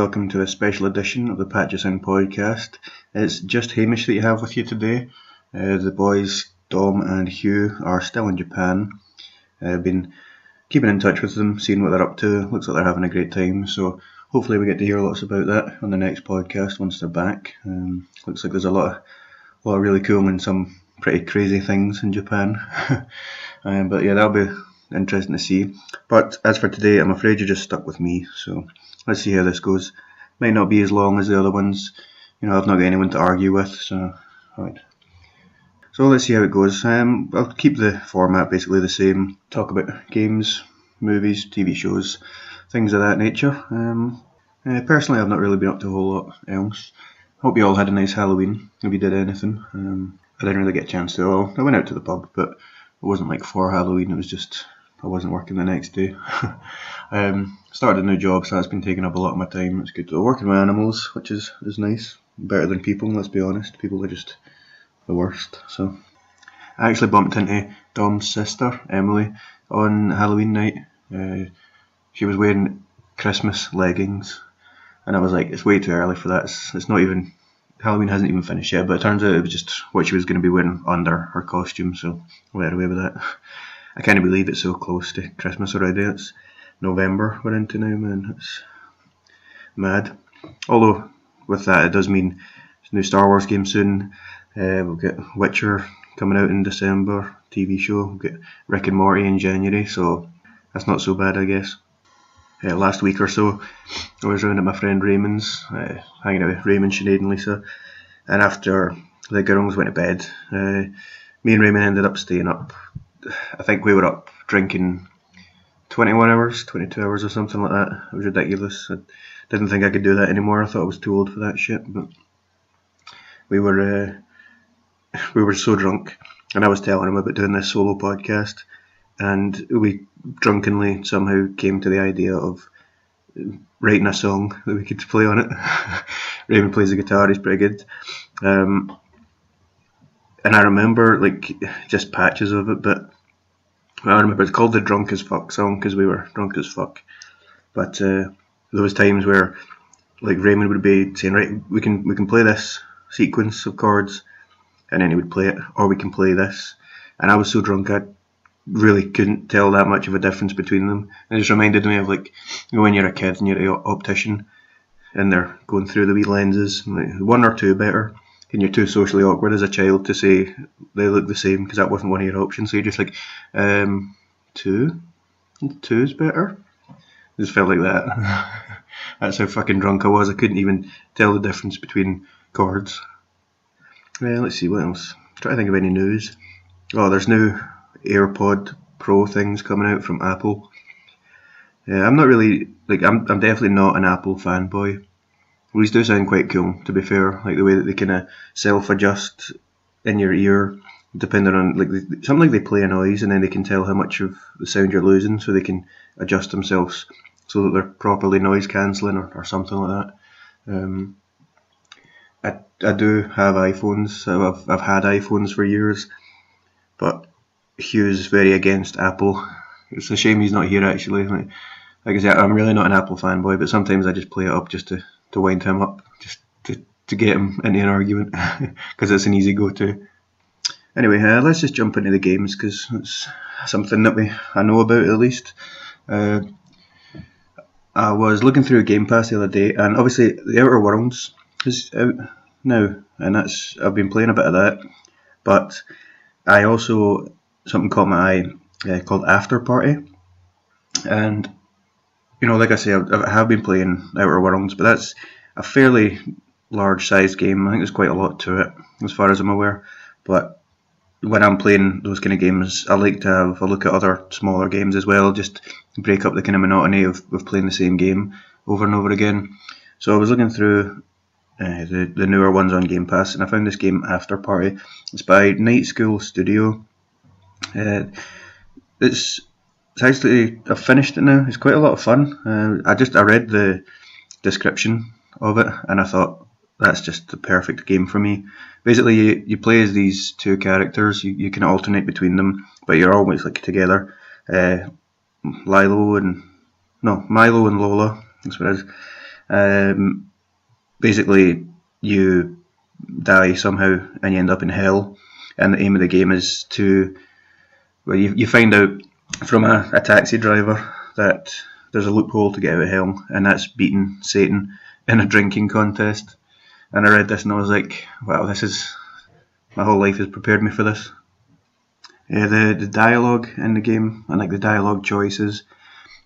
welcome to a special edition of the Patchusin podcast. It's just Hamish that you have with you today. The boys, Dom and Hugh, are still in Japan. I've been keeping in touch with them, seeing what they're up to. Looks like they're having a great time, so hopefully we get to hear lots about that on the next podcast once they're back. Looks like there's a lot of really cool and some pretty crazy things in Japan. But yeah, that'll be interesting to see. But as for today, I'm afraid you're just stuck with me, so let's see how this goes. Might not be as long as the other ones. I've not got anyone to argue with, so alright. So let's see how it goes. I'll keep the format basically the same. Talk about games, movies, TV shows, things of that nature. Personally, I've not really been up to a whole lot else. Hope you all had a nice Halloween, if you did anything. I didn't really get a chance to. Well, I went out to the pub, but it wasn't like for Halloween, it was just I wasn't working the next day. Started a new job, so that's been taking up a lot of my time. It's good to working with animals, which is nice. Better than people, let's be honest. People are just the worst. So I actually bumped into Dom's sister, Emily, on Halloween night. She was wearing Christmas leggings, and I was like, it's way too early for that. It's not even, Halloween hasn't even finished yet, but it turns out it was just what she was going to be wearing under her costume, so I let her away with that. I can't believe it's so close to Christmas already. It's November we're into now, man. It's mad. Although, with that, it does mean there's a new Star Wars game soon. We'll get Witcher coming out in December, TV show. We'll get Rick and Morty in January, so that's not so bad, I guess. Last week or so, I was round at my friend Raymond's, hanging out with Raymond, Sinead and Lisa, and after the girls went to bed, me and Raymond ended up staying up. I think we were up drinking 21 hours, 22 hours or something like that. It was ridiculous. I didn't think I could do that anymore. I thought I was too old for that shit, but we were so drunk, and I was telling him about doing this solo podcast, and we drunkenly somehow came to the idea of writing a song that we could play on it. Raymond plays the guitar, he's pretty good. And I remember just patches of it, but I remember it's called the Drunk as Fuck song because we were drunk as fuck. But there was times where Raymond would be saying, right, we can play this sequence of chords, and then he would play it, or we can play this. And I was so drunk I really couldn't tell that much of a difference between them. It just reminded me of when you're a kid and you're at the optician and they're going through the wee lenses, one or two better. And you're too socially awkward as a child to say they look the same because that wasn't one of your options. So you're just two's better. It just felt like that. That's how fucking drunk I was. I couldn't even tell the difference between chords. Let's see what else. Try to think of any news. Oh, there's new AirPod Pro things coming out from Apple. I'm not really I'm definitely not an Apple fanboy. These do sound quite cool, to be fair, the way that they kind of self-adjust in your ear, depending on, something like they play a noise and then they can tell how much of the sound you're losing, so they can adjust themselves so that they're properly noise cancelling or something like that. I do have iPhones, so I've had iPhones for years, but Hugh's very against Apple. It's a shame he's not here, actually. Like I said, I'm really not an Apple fanboy, but sometimes I just play it up just to wind him up, just to get him into an argument, because it's an easy go-to. Anyway, let's just jump into the games, because it's something that I know about at least. I was looking through Game Pass the other day, and obviously The Outer Worlds is out now, and I've been playing a bit of that, but I also, something caught my eye called After Party, and like I say, I have been playing Outer Worlds, but that's a fairly large-sized game. I think there's quite a lot to it, as far as I'm aware. But when I'm playing those kind of games, I like to have a look at other smaller games as well, just to break up the kind of monotony of playing the same game over and over again. So I was looking through the newer ones on Game Pass, and I found this game, After Party. It's by Night School Studio. It's actually, I've finished it now. It's quite a lot of fun. I read the description of it, and I thought that's just the perfect game for me. Basically, you play as these two characters. You can alternate between them, but you're always together. Milo and Lola, that's what it is. Basically, you die somehow and you end up in hell, and the aim of the game is to, well, you find out from a taxi driver that there's a loophole to get out of hell, and that's beating Satan in a drinking contest. And I read this and I was like, wow, this is, my whole life has prepared me for this. The dialogue in the game, and like the dialogue choices,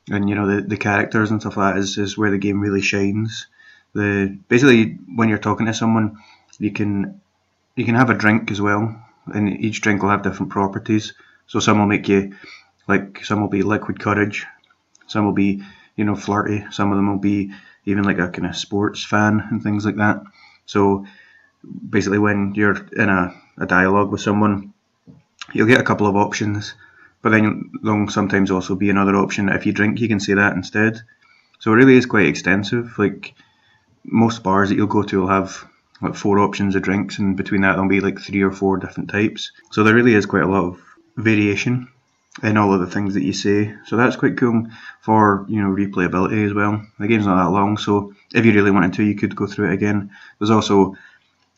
and the characters and stuff like that is where the game really shines. Basically when you're talking to someone, you can have a drink as well, and each drink will have different properties. So some will make you, like, some will be liquid courage, some will be flirty, some of them will be even like a kind of sports fan and things like that. So basically when you're in a dialogue with someone, you'll get a couple of options, but then there'll sometimes also be another option. If you drink, you can say that instead. So it really is quite extensive. Like, most bars that you'll go to will have like 4 options of drinks, and between that there'll be like 3 or 4 different types. So there really is quite a lot of variation in all of the things that you say. So that's quite cool for replayability as well. The game's not that long, so if you really wanted to, you could go through it again.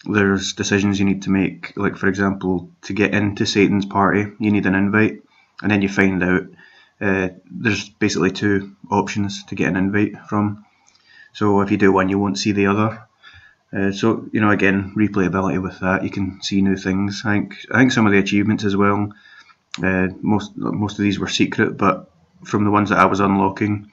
There's decisions you need to make, like for example, to get into Satan's party, you need an invite, and then you find out there's basically 2 options to get an invite from. So if you do one, you won't see the other. So again, replayability with that. You can see new things. I think some of the achievements as well. Most of these were secret, but from the ones that I was unlocking,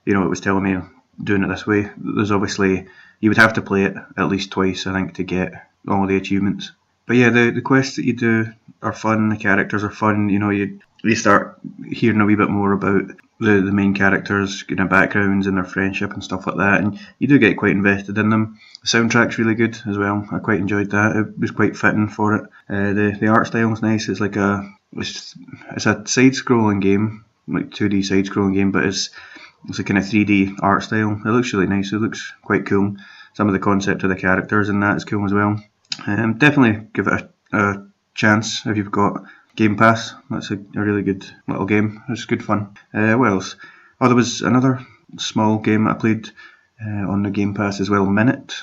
it was telling me doing it this way. There's obviously, you would have to play it at least twice, I think, to get all of the achievements. But yeah, the quests that you do are fun. The characters are fun. You start hearing a wee bit more about the main characters' backgrounds and their friendship and stuff like that, and you do get quite invested in them. The soundtrack's really good as well. I quite enjoyed that. It was quite fitting for it. The art style's nice. It's like it's a side-scrolling game, like 2D side-scrolling game, but it's a kind of 3D art style. It looks really nice. It looks quite cool. Some of the concept of the characters in that is cool as well. Definitely give it a chance if you've got Game Pass. That's a really good little game. It's good fun. What else? Oh, there was another small game I played on the Game Pass as well, Minute.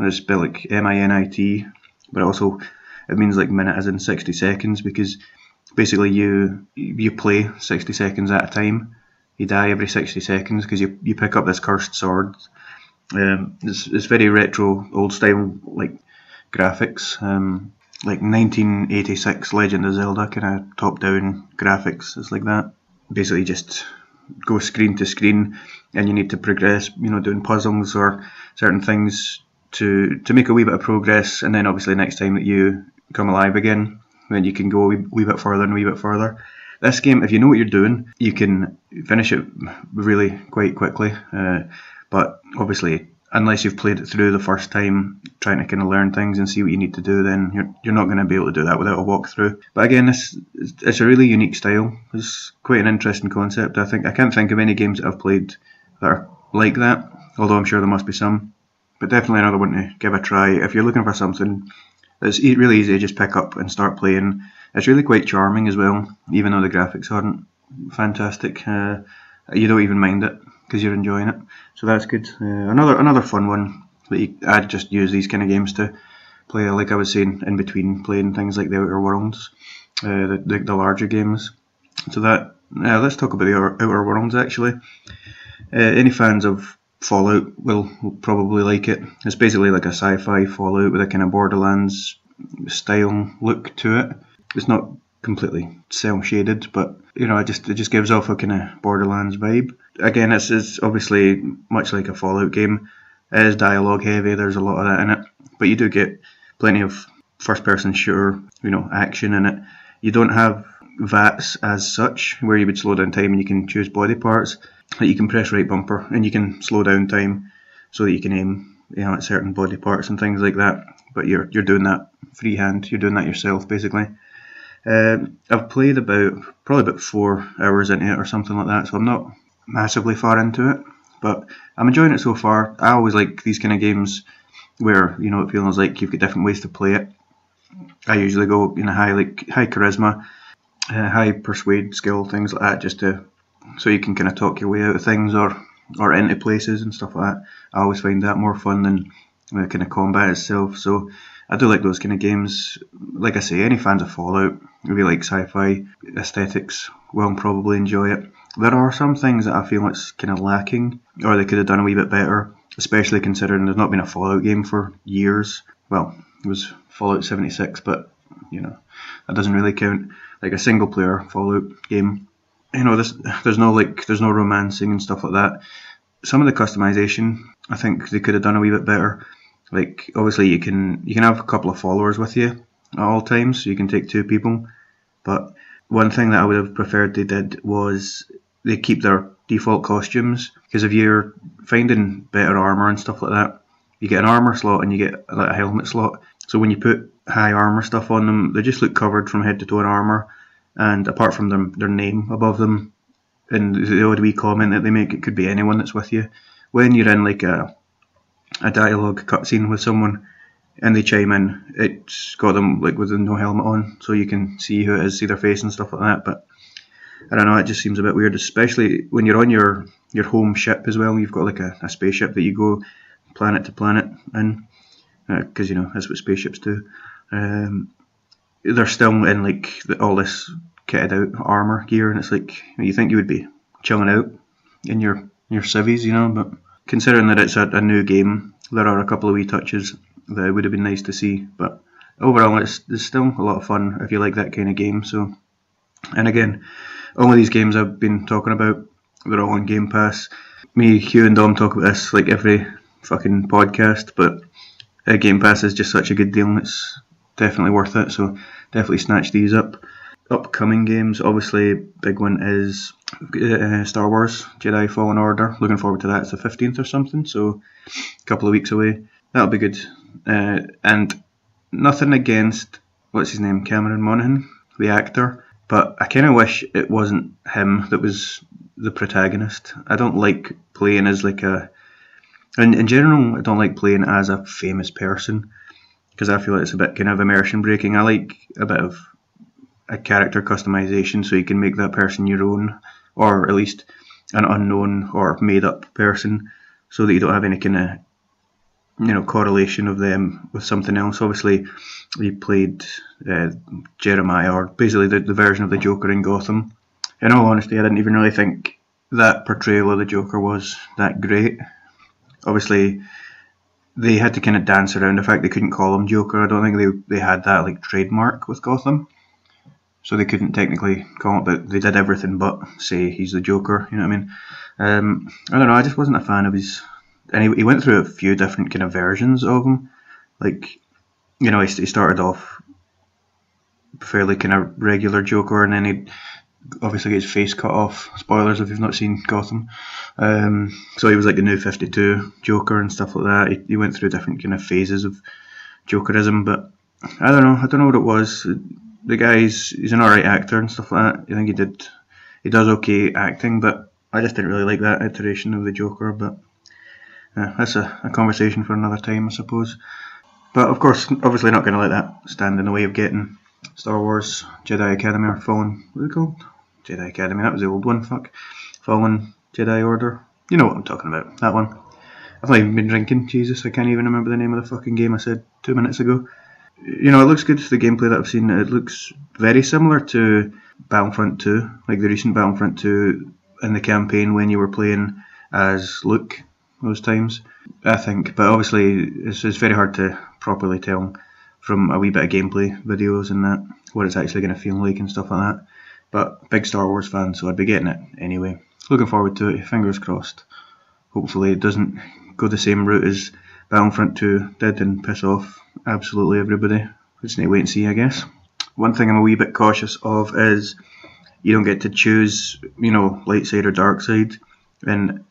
It's spelled like MINIT, but also it means like minute as in 60 seconds, because basically you play 60 seconds at a time. You die every 60 seconds because you pick up this cursed sword. It's very retro, old style, like graphics, like 1986 Legend of Zelda kind of top-down graphics. It's like that. Basically, just go screen to screen, and you need to progress. Doing puzzles or certain things to make a wee bit of progress, and then obviously next time that you come alive again, then you can go a wee bit further and a wee bit further. This game, if you know what you're doing, you can finish it really quite quickly. But obviously, unless you've played it through the first time, trying to kind of learn things and see what you need to do, then you're not going to be able to do that without a walkthrough. But again, it's a really unique style. It's quite an interesting concept. I can't think of any games that I've played that are like that, although I'm sure there must be some. But definitely another one to give a try if you're looking for something that's really easy to just pick up and start playing. It's really quite charming as well, even though the graphics aren't fantastic. You don't even mind it because you're enjoying it, so that's good. Another fun one that I'd just use these kind of games to play, like I was saying, in between playing things like the Outer Worlds, the larger games. So let's talk about the Outer Worlds actually. Any fans of Fallout will probably like it. It's basically like a sci-fi Fallout with a kind of Borderlands style look to it. It's not completely cel-shaded, but it just gives off a kind of Borderlands vibe. Again, it's obviously much like a Fallout game. It is dialogue heavy. There's a lot of that in it, but you do get plenty of first-person shooter, action in it. You don't have VATS as such, where you would slow down time and you can choose body parts. Like you can press right bumper and you can slow down time so that you can aim, at certain body parts and things like that. But you're doing that freehand. You're doing that yourself, basically. I've played probably about 4 hours into it or something like that, so I'm not massively far into it, but I'm enjoying it so far. I always like these kind of games where it feels like you've got different ways to play it. I usually go high charisma, high persuade skill, things like that, just so you can kind of talk your way out of things, or or into places and stuff like that. I always find that more fun than the kind of combat itself. So I do like those kind of games. Like I say, any fans of Fallout, if you like sci-fi aesthetics, will probably enjoy it. There are some things that I feel it's kind of lacking, or they could have done a wee bit better, especially considering there's not been a Fallout game for years. Well, it was Fallout 76, but that doesn't really count. Like a single player Fallout game, there's no romancing and stuff like that. Some of the customization, I think they could have done a wee bit better. Like obviously you can have a couple of followers with you at all times, so you can take 2 people. But one thing that I would have preferred they did was they keep their default costumes, because if you're finding better armor and stuff like that, you get an armor slot and you get like a helmet slot. So when you put high armor stuff on them, they just look covered from head to toe in armor, and apart from their name above them and the odd wee comment that they make, it could be anyone that's with you. When you're in like a dialogue cutscene with someone and they chime in, it's got them like with no helmet on, so you can see who it is, see their face and stuff like that. But I don't know, it just seems a bit weird, especially when you're on your home ship as well. You've got like a spaceship that you go planet to planet in, because that's what spaceships do. They're still in like all this kitted out armor gear, and it's like you think you would be chilling out in your civvies, but considering that it's a new game, there are a couple of wee touches that would have been nice to see. But overall, it's still a lot of fun if you like that kind of game. So, and again, all of these games I've been talking about, they're all on Game Pass. Me, Hugh and Dom talk about this like every fucking podcast, but Game Pass is just such a good deal, and it's definitely worth it. So definitely snatch these up. Upcoming games, obviously, big one is Star Wars Jedi Fallen Order. Looking forward to that. It's the 15th or something, so a couple of weeks away. That'll be good. And nothing against what's his name, Cameron Monaghan, the actor, but I kind of wish it wasn't him that was the protagonist. I don't like playing as like in general, I don't like playing as a famous person, because I feel like it's a bit kind of immersion breaking. I like a bit of a character customization, so you can make that person your own, or at least an unknown or made up person, so that you don't have any kind of correlation of them with something else. Obviously, he played Jeremiah, or basically the version of the Joker in Gotham. In all honesty, I didn't even really think that portrayal of the Joker was that great. Obviously, they had to kind of dance around the fact they couldn't call him Joker. I don't think they had that like trademark with Gotham, so they couldn't technically call it, but they did everything but say he's the Joker. You know what I mean? I don't know. I just wasn't a fan of his. And he went through a few different kind of versions of him. Like, he started off fairly kind of regular Joker, and then he obviously get his face cut off. Spoilers if you've not seen Gotham. So he was like the New 52 Joker and stuff like that. He went through different kind of phases of Jokerism, but I don't know what it was. The guy's an alright actor and stuff like that. I think he does okay acting, but I just didn't really like that iteration of the Joker. But that's a conversation for another time, I suppose. But of course, obviously not going to let that stand in the way of getting Star Wars Jedi Academy, or Fallen, what is it called? Jedi Academy, that was the old one, fuck. Fallen Jedi Order. You know what I'm talking about, that one. I've not even been drinking, Jesus, I can't even remember the name of the fucking game I said 2 minutes ago. It looks good, the gameplay that I've seen. It looks very similar to Battlefront 2, like the recent Battlefront 2 in the campaign when you were playing as Luke those times, I think. But obviously it's very hard to properly tell from a wee bit of gameplay videos and that what it's actually going to feel like and stuff like that. But big Star Wars fan, so I'd be getting it anyway. Looking forward to it, fingers crossed. Hopefully it doesn't go the same route as Battlefront 2 did and piss off absolutely everybody. Just need to wait and see, I guess. One thing I'm a wee bit cautious of is you don't get to choose, light side or dark side. And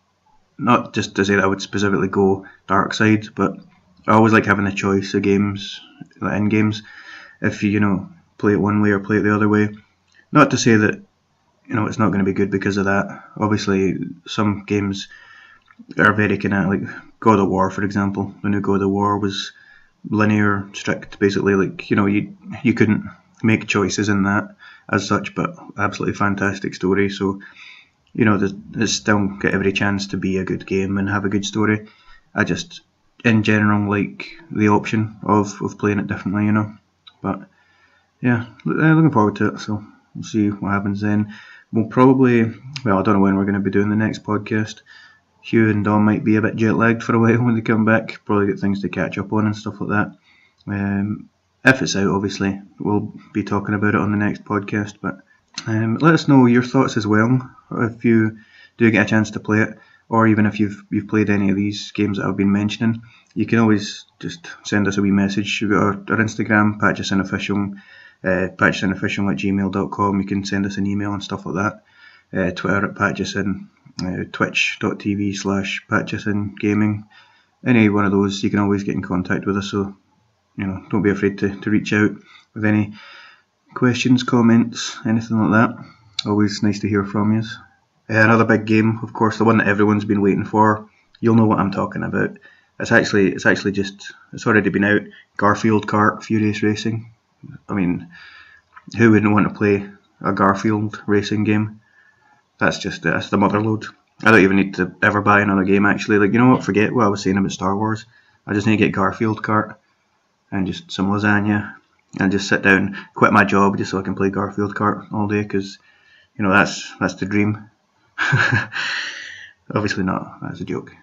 not just to say that I would specifically go dark side, but I always like having a choice of games, in games, if you, play it one way or play it the other way. Not to say that, it's not going to be good because of that. Obviously, some games are very kind of, like God of War, for example. The new God of War was linear, strict, basically, like, you couldn't make choices in that as such, but absolutely fantastic story. So it's still got every chance to be a good game and have a good story. I just, in general, like the option of playing it differently, But yeah, looking forward to it. So we'll see what happens then. We'll probably, well, I don't know when we're going to be doing the next podcast. Hugh and Dom might be a bit jet lagged for a while when they come back. Probably get things to catch up on and stuff like that. If it's out, obviously, we'll be talking about it on the next podcast. But let us know your thoughts as well if you do get a chance to play it, or even if you've played any of these games that I've been mentioning. You can always just send us a wee message. We've got our Instagram, patchusinofficial, patchusinofficial@gmail.com. You can send us an email and stuff like that. Twitter at patchusin, twitch.tv/patchusingaming. Any one of those, you can always get in contact with us. So don't be afraid to reach out with any questions, comments, anything like that. Always nice to hear from you. Another big game, of course, the one that everyone's been waiting for. You'll know what I'm talking about. It's already been out. Garfield Kart Furious Racing. I mean, who wouldn't want to play a Garfield racing game? That's the motherload. I don't even need to ever buy another game, actually. Like, you know what? Forget what I was saying about Star Wars. I just need to get Garfield Kart and just some lasagna and just sit down, quit my job just so I can play Garfield Kart all day, because that's the dream. Obviously not. That's a joke.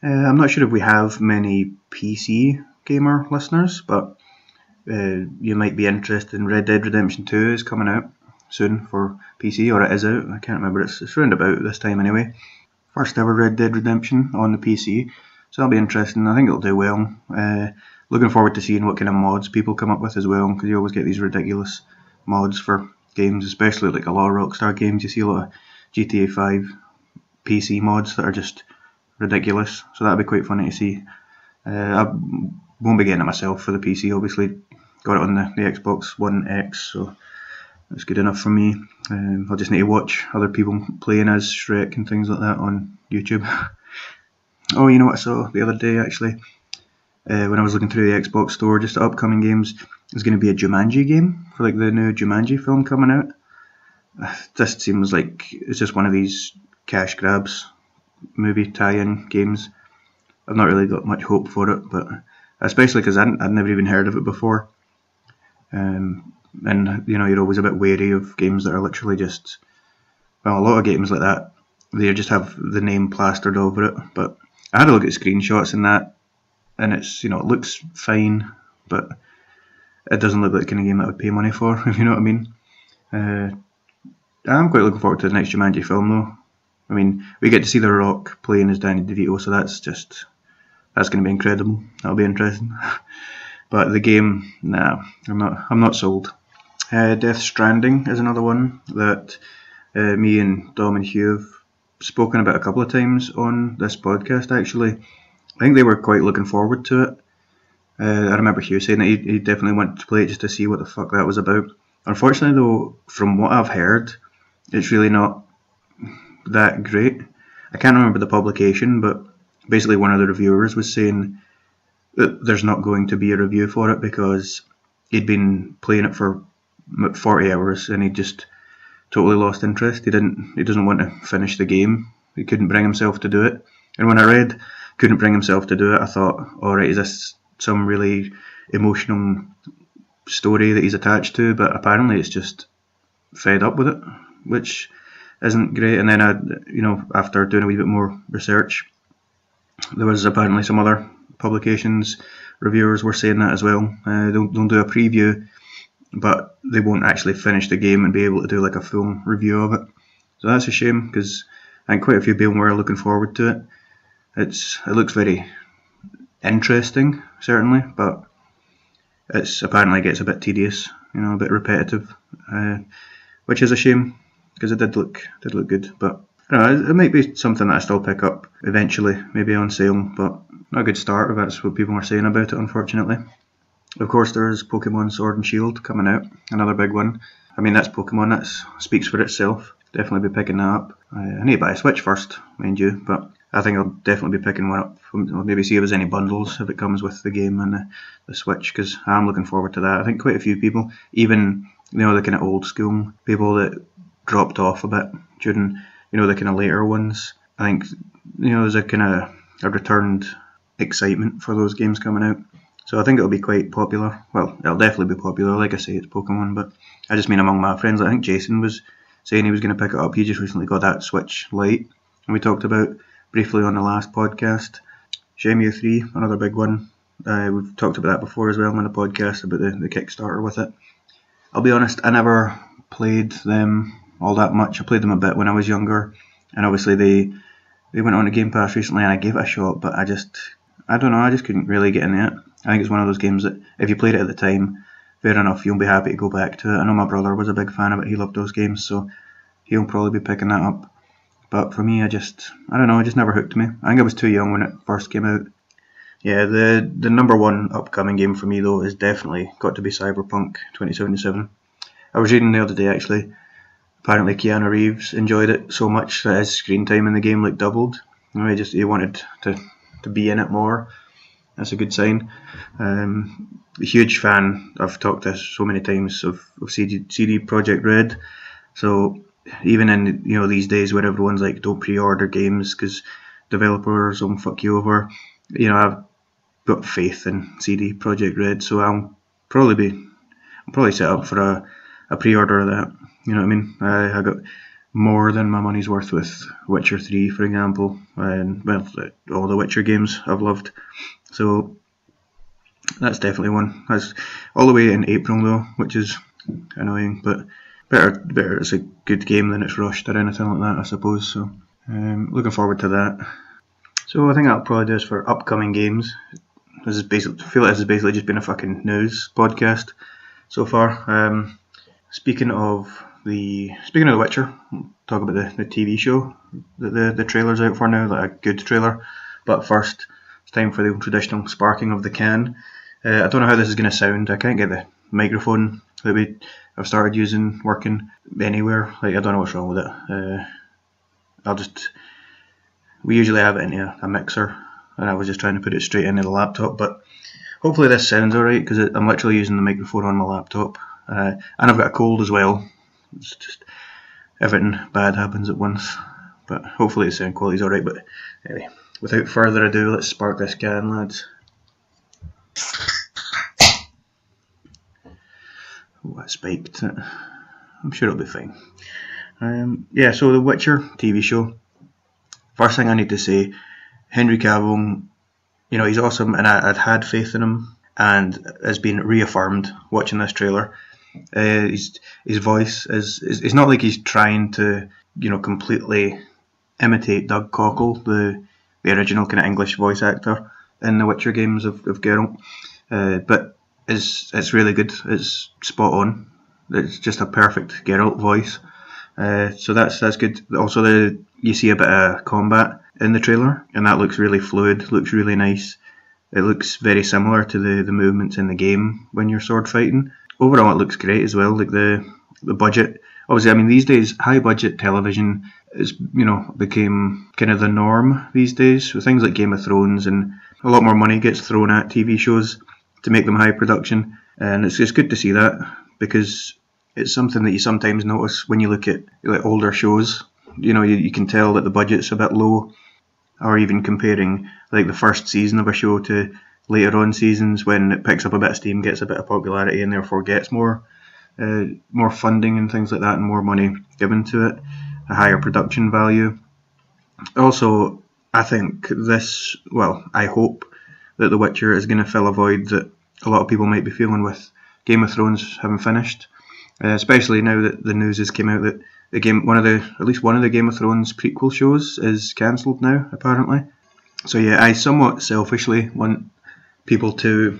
I'm not sure if we have many PC gamer listeners, but you might be interested in Red Dead Redemption 2 is coming out soon for PC, or it is out. I can't remember. It's round about this time anyway. First ever Red Dead Redemption on the PC, so that'll be interesting. I think it'll do well. Looking forward to seeing what kind of mods people come up with as well, because you always get these ridiculous mods for games, especially like a lot of Rockstar games. You see a lot of GTA 5 PC mods that are just ridiculous, so that'll be quite funny to see. I won't be getting it myself for the PC, obviously. Got it on the Xbox One X, so that's good enough for me. I'll just need to watch other people playing as Shrek and things like that on YouTube. Oh, you know what I saw the other day, actually? When I was looking through the Xbox store, just the upcoming games, there's going to be a Jumanji game for like the new Jumanji film coming out. This seems like it's just one of these cash grabs movie tie-in games. I've not really got much hope for it, but especially because I'd never even heard of it before. And you're always a bit wary of games that are literally just, well, a lot of games like that, they just have the name plastered over it. But I had a look at screenshots and that, and it's, it looks fine, but it doesn't look like the kind of game that I would pay money for, if you know what I mean. I'm quite looking forward to the next Jumanji film, though. I mean, we get to see The Rock playing as Danny DeVito, so that's going to be incredible. That'll be interesting. But the game, nah, I'm not sold. Death Stranding is another one that me and Dom and Hugh have spoken about a couple of times on this podcast, actually. I think they were quite looking forward to it. I remember Hugh saying that he definitely wanted to play it just to see what the fuck that was about. Unfortunately, though, from what I've heard, it's really not that great. I can't remember the publication, but basically one of the reviewers was saying that there's not going to be a review for it because he'd been playing it for 40 hours and he just totally lost interest. He doesn't want to finish the game. He couldn't bring himself to do it. And when I read couldn't bring himself to do it, I thought, alright, is this some really emotional story that he's attached to? But apparently it's just fed up with it, which isn't great. And then after doing a wee bit more research, there was apparently some other publications, reviewers were saying that as well. They'll do a preview, but they won't actually finish the game and be able to do like a full review of it. So that's a shame, because I think quite a few people were looking forward to it. It looks very interesting, certainly, but apparently gets a bit tedious, a bit repetitive, which is a shame, because it did look good. But it might be something that I still pick up eventually, maybe on sale, but not a good start if that's what people are saying about it, unfortunately. Of course, there's Pokemon Sword and Shield coming out, another big one. I mean, that's Pokemon, that speaks for itself. Definitely be picking that up. I need to buy a Switch first, mind you, but I think I'll definitely be picking one up. I'll maybe see if there's any bundles, if it comes with the game and the Switch, because I'm looking forward to that. I think quite a few people, even the kind of old school people that dropped off a bit during the kind of later ones. I think there's a kind of a returned excitement for those games coming out. So I think it'll be quite popular. Well, it'll definitely be popular. Like I say, it's Pokemon, but I just mean among my friends. I think Jason was saying he was going to pick it up. He just recently got that Switch Lite, and we talked about briefly on the last podcast. Shenmue 3, another big one. We've talked about that before as well on the podcast about the Kickstarter with it. I'll be honest, I never played them all that much. I played them a bit when I was younger, and obviously they went on to Game Pass recently, and I gave it a shot, but I don't know, I just couldn't really get into it. I think it's one of those games that if you played it at the time, fair enough, you'll be happy to go back to it. I know my brother was a big fan of it, he loved those games, so he'll probably be picking that up. But for me, I don't know, it just never hooked me. I think I was too young when it first came out. Yeah, the number one upcoming game for me though is definitely got to be Cyberpunk 2077. I was reading the other day actually, apparently Keanu Reeves enjoyed it so much that his screen time in the game doubled. He wanted to be in it more. That's a good sign. Huge fan. I've talked this so many times of CD Projekt Red. So even in these days where everyone's like, don't pre-order games because developers will fuck you over. I've got faith in CD Projekt Red, so I'll probably set up for a pre-order of that. You know what I mean? I got more than my money's worth with Witcher 3, for example, and all the Witcher games I've loved. So that's definitely one. That's all the way in April though, which is annoying, but better it's a good game than it's rushed or anything like that, I suppose. So looking forward to that. So I think that'll probably do us for upcoming games. I feel like this has basically just been a fucking news podcast so far. Speaking of the Witcher, we'll talk about the TV show that the trailer's out for now, like a good trailer. But first, it's time for the traditional sparking of the can. I don't know how this is going to sound. I can't get the microphone that I've started using working anywhere. I don't know what's wrong with it. We usually have it in a mixer, and I was just trying to put it straight into the laptop, but hopefully this sounds alright because I'm literally using the microphone on my laptop, and I've got a cold as well. It's just everything bad happens at once, but hopefully the sound quality's alright. But anyway, without further ado, let's spark this can, lads. Oh, that spiked. I'm sure it'll be fine. So the Witcher TV show. First thing I need to say, Henry Cavill, he's awesome, and I'd had faith in him, and has been reaffirmed watching this trailer. His voice is not like he's trying to, completely imitate Doug Cockle, the original kind of English voice actor in the Witcher games of Geralt, but it's really good. It's spot on. It's just a perfect Geralt voice. So that's good. Also, you see a bit of combat in the trailer, and that looks really fluid, looks really nice. It looks very similar to the movements in the game when you're sword fighting. Overall, it looks great as well. Like the budget. Obviously, I mean, these days, high budget television is became kind of the norm these days. With things like Game of Thrones, and a lot more money gets thrown at TV shows to make them high production, and it's just good to see that, because it's something that you sometimes notice when you look at older shows. You can tell that the budget's a bit low, or even comparing the first season of a show to later on seasons when it picks up a bit of steam, gets a bit of popularity, and therefore gets more funding and things like that, and more money given to it, a higher production value. Also, I think I hope that The Witcher is going to fill a void that a lot of people might be feeling with Game of Thrones having finished. Especially now that the news has come out that at least one of the Game of Thrones prequel shows is cancelled now, apparently. So yeah, I somewhat selfishly want people to,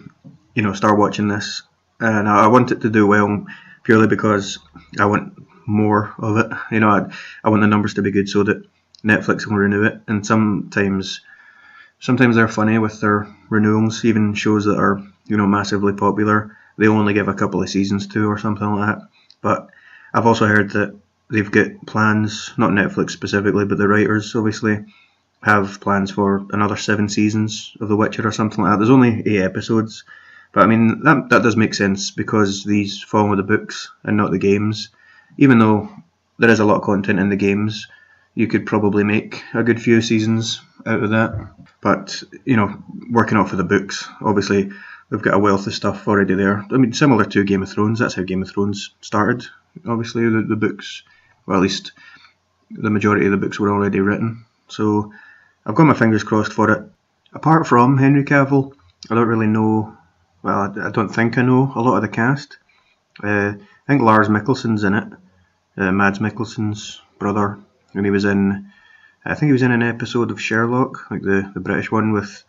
start watching this, and I want it to do well purely because I want more of it. I want the numbers to be good so that Netflix will renew it. And sometimes they're funny with their renewals, even shows that are massively popular. They'll only give a couple of seasons to, or something like that. But I've also heard that they've got plans, not Netflix specifically, but the writers obviously have plans for another 7 seasons of The Witcher or something like that. There's only 8 episodes, but I mean that does make sense because these follow the books and not the games. Even though there is a lot of content in the games, you could probably make a good few seasons out of that. But, working off of the books, obviously, we've got a wealth of stuff already there. I mean, similar to Game of Thrones, that's how Game of Thrones started. Obviously, the books, well, at least the majority of the books were already written. So I've got my fingers crossed for it. Apart from Henry Cavill, I don't really know, well, I don't think I know a lot of the cast. I think Lars Mikkelsen's in it, Mads Mikkelsen's brother, and I think he was in an episode of Sherlock, like the British one with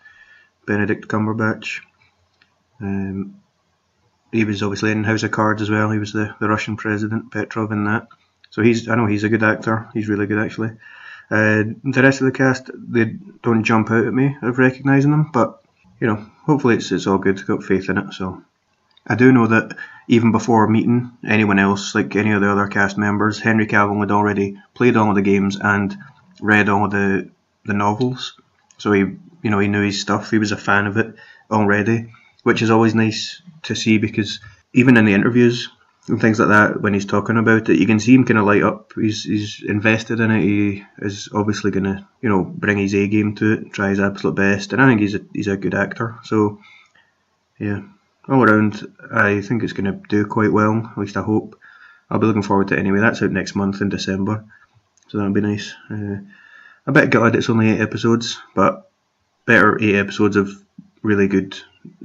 Benedict Cumberbatch. He was obviously in House of Cards as well. He was the Russian president, Petrov, in that. So I know he's a good actor. He's really good, actually. The rest of the cast, they don't jump out at me of recognising them, but hopefully it's all good. Got faith in it. So I do know that even before meeting anyone else, like any of the other cast members, Henry Cavill had already played all of the games and read all of the novels. So he knew his stuff. He was a fan of it already, which is always nice to see, because even in the interviews and things like that, when he's talking about it, you can see him kind of light up. He's invested in it. He is obviously going to bring his A game to it, try his absolute best, and I think he's a good actor. So yeah, all around, I think it's going to do quite well. At least I hope. I'll be looking forward to it anyway. That's out next month in December, so that'll be nice. A bit gutted it's only 8 episodes, but better 8 episodes of really good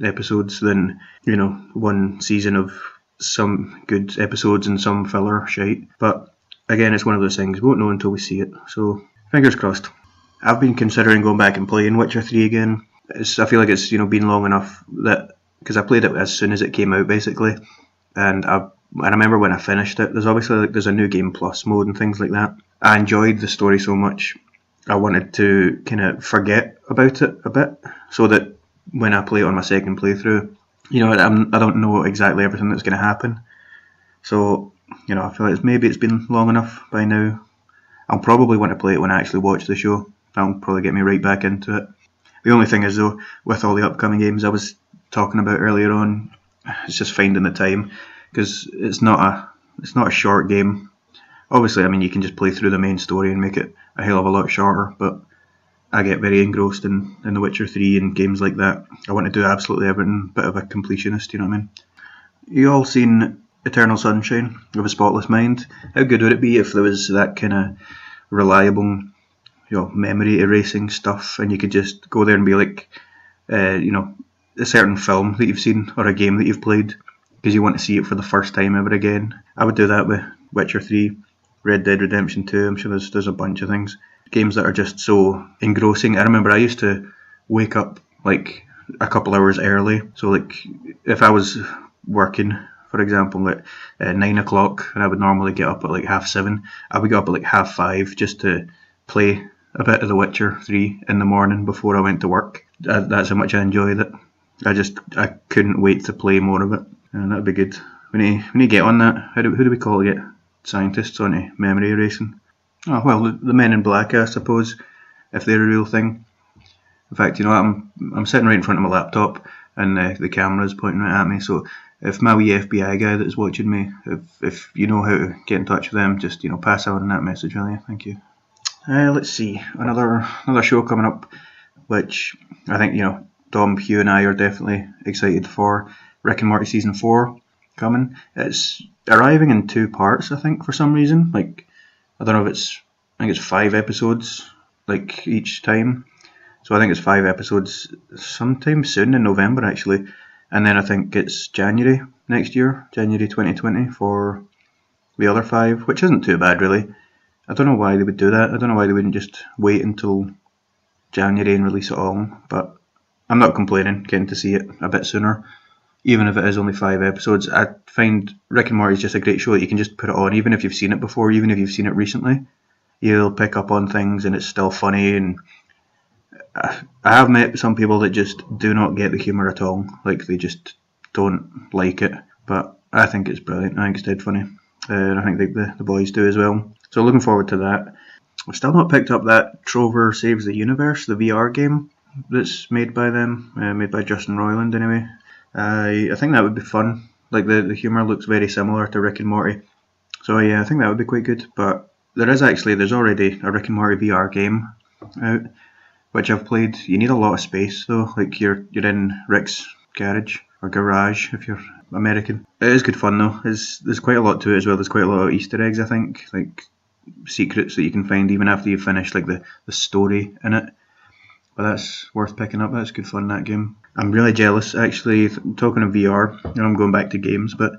episodes than one season of some good episodes and some filler shite. But again, it's one of those things, we won't know until we see it, so fingers crossed. I've been considering going back and playing Witcher 3 again. I feel like it's been long enough that, because I played it as soon as it came out basically, and I remember when I finished it, there's a new game plus mode and things like that. I enjoyed the story so much, I wanted to kind of forget about it a bit, so that when I play it on my second playthrough, I don't know exactly everything that's going to happen. So, I feel like maybe it's been long enough by now. I'll probably want to play it when I actually watch the show. That'll probably get me right back into it. The only thing is, though, with all the upcoming games I was talking about earlier on, it's just finding the time, because it's not a short game. Obviously, I mean, you can just play through the main story and make it a hell of a lot shorter, but I get very engrossed in The Witcher 3 and games like that. I want to do absolutely everything, bit of a completionist, you know what I mean? You all seen Eternal Sunshine of a Spotless Mind? How good would it be if there was that kind of reliable, memory erasing stuff, and you could just go there and be like, a certain film that you've seen or a game that you've played, because you want to see it for the first time ever again. I would do that with Witcher 3, Red Dead Redemption 2, I'm sure there's a bunch of things. Games that are just so engrossing. I remember I used to wake up like a couple hours early. So like if I was working, for example, at 9 o'clock, and I would normally get up at like 7:30, I would get up at like 5:30 just to play a bit of The Witcher 3 in the morning before I went to work. That's how much I enjoyed it. I couldn't wait to play more of it, and that'd be good. When you get on that, who do we call it? Scientists on memory erasing. Oh, well, the Men in Black, I suppose, if they're a real thing. In fact, I'm sitting right in front of my laptop, and the camera's pointing right at me, so if my wee FBI guy that's watching me, if you know how to get in touch with them, just pass on that message, will you? Thank you. Let's see, another show coming up, which I think Dom, Hugh and I are definitely excited for. Rick and Morty season 4 coming. It's arriving in 2 parts, I think, for some reason. Like, I don't know if I think it's 5 episodes, like, each time. So I think it's 5 episodes sometime soon in November, actually. And then I think it's January next year, January 2020, for the other 5, which isn't too bad, really. I don't know why they would do that. I don't know why they wouldn't just wait until January and release it all. But I'm not complaining, getting to see it a bit sooner. Even if it is only 5 episodes, I find Rick and Morty is just a great show that you can just put it on, even if you've seen it before, even if you've seen it recently. You'll pick up on things and it's still funny. And I have met some people that just do not get the humour at all. Like, they just don't like it. But I think it's brilliant. I think it's dead funny. And I think the boys do as well. So looking forward to that. I've still not picked up that Trover Saves the Universe, the VR game that's made by them, made by Justin Roiland anyway. I think that would be fun. Like, the humour looks very similar to Rick and Morty. So yeah, I think that would be quite good. But there's already a Rick and Morty VR game out, which I've played. You need a lot of space though, like you're in Rick's garage or garage if you're American. It is good fun though. There's quite a lot to it as well. There's quite a lot of Easter eggs, I think, like secrets that you can find even after you finish like the story in it. But that's worth picking up. That's good fun, that game. I'm really jealous actually. Talking of VR, I'm going back to games, but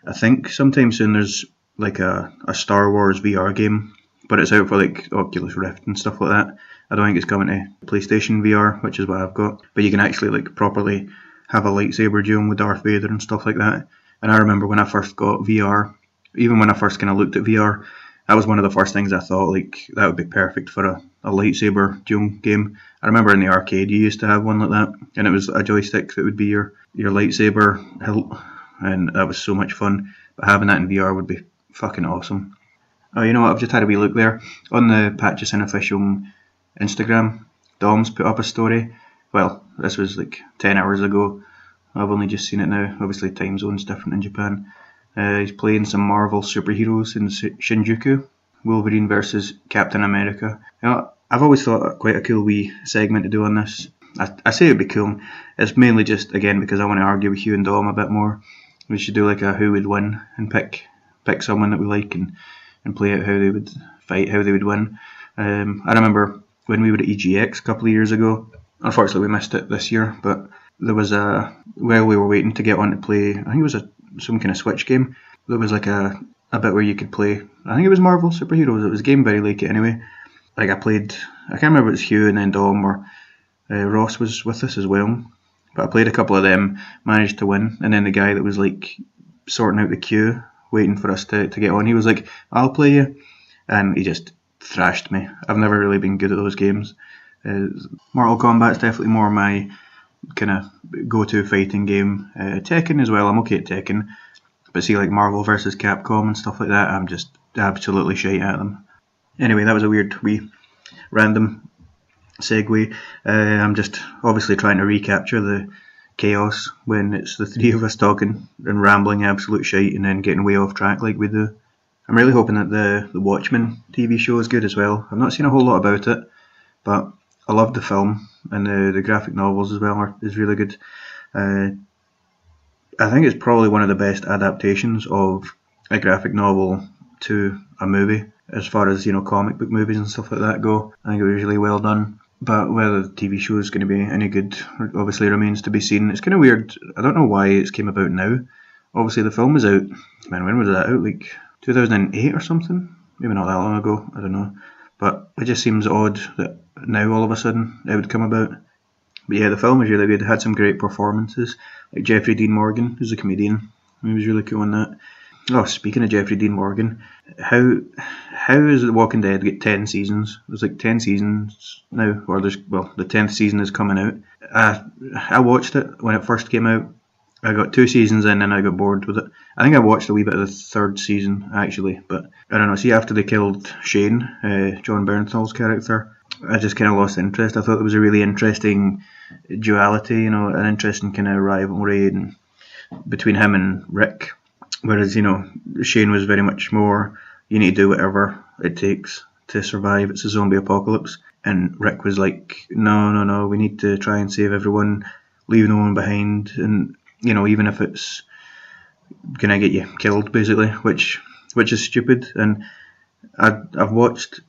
I think sometime soon there's like a Star Wars VR game, but it's out for like Oculus Rift and stuff like that. I don't think it's coming to PlayStation VR, which is what I've got. But you can actually like properly have a lightsaber duel with Darth Vader and stuff like that. And I remember when I first got VR, even when I first kind of looked at VR, that was one of the first things I thought like that would be perfect for a lightsaber duel game. I remember in the arcade you used to have one like that, and it was a joystick that would be your lightsaber hilt, and that was so much fun. But having that in VR would be fucking awesome. Oh, you know what? I've just had a wee look there on the patchusinofficial Instagram. Dom's put up a story. Well, this was like 10 hours ago. I've only just seen it now. Obviously, time zone's different in Japan. He's playing some Marvel superheroes in Shinjuku. Wolverine versus Captain America. You know, I've always thought quite a cool wee segment to do on this. I say it'd be cool. It's mainly just again because I want to argue with Hugh and Dom a bit more. We should do like a who would win and pick someone that we like and play out how they would fight, how they would win. I remember when we were at EGX a couple of years ago. Unfortunately, we missed it this year, but there was while we were waiting to get on to play, I think it was some kind of Switch game. There was like a bit where you could play. I think it was Marvel superheroes. It was a game very like it anyway. Like I can't remember if it was Hugh and then Dom or Ross was with us as well. But I played a couple of them, managed to win, and then the guy that was like sorting out the queue, waiting for us to get on, he was like, "I'll play you," and he just thrashed me. I've never really been good at those games. Mortal Kombat's definitely more my kind of go-to fighting game. Tekken as well. I'm okay at Tekken, but see like Marvel versus Capcom and stuff like that, I'm just absolutely shite at them. Anyway, that was a weird wee random segue. I'm just obviously trying to recapture the chaos when it's the three of us talking and rambling absolute shite and then getting way off track like we do. I'm really hoping that the Watchmen TV show is good as well. I've not seen a whole lot about it, but I loved the film and the graphic novels as well is really good. I think it's probably one of the best adaptations of a graphic novel to a movie as far as comic book movies and stuff like that go. I think it was really well done. But whether the TV show is going to be any good obviously remains to be seen. It's kind of weird. I don't know why it's came about now. Obviously the film was out. Man, when was that out? Like 2008 or something? Maybe not that long ago. I don't know. But it just seems odd that now all of a sudden it would come about. But yeah, the film was really good. It had some great performances. Like Jeffrey Dean Morgan, who's a comedian. He was really cool in that. Oh, speaking of Jeffrey Dean Morgan, how is The Walking Dead get 10 seasons? There's like 10 seasons now, or the 10th season is coming out. I watched it when it first came out. I got 2 seasons in and I got bored with it. I think I watched a wee bit of the 3rd season actually, but I don't know. See, after they killed Shane, John Bernthal's character, I just kind of lost interest. I thought there was a really interesting duality, an interesting kind of rivalry between him and Rick. Whereas, Shane was very much more, you need to do whatever it takes to survive. It's a zombie apocalypse. And Rick was like, no, we need to try and save everyone, leave no one behind. And, even if it's going to get you killed, basically, which is stupid. And I've watched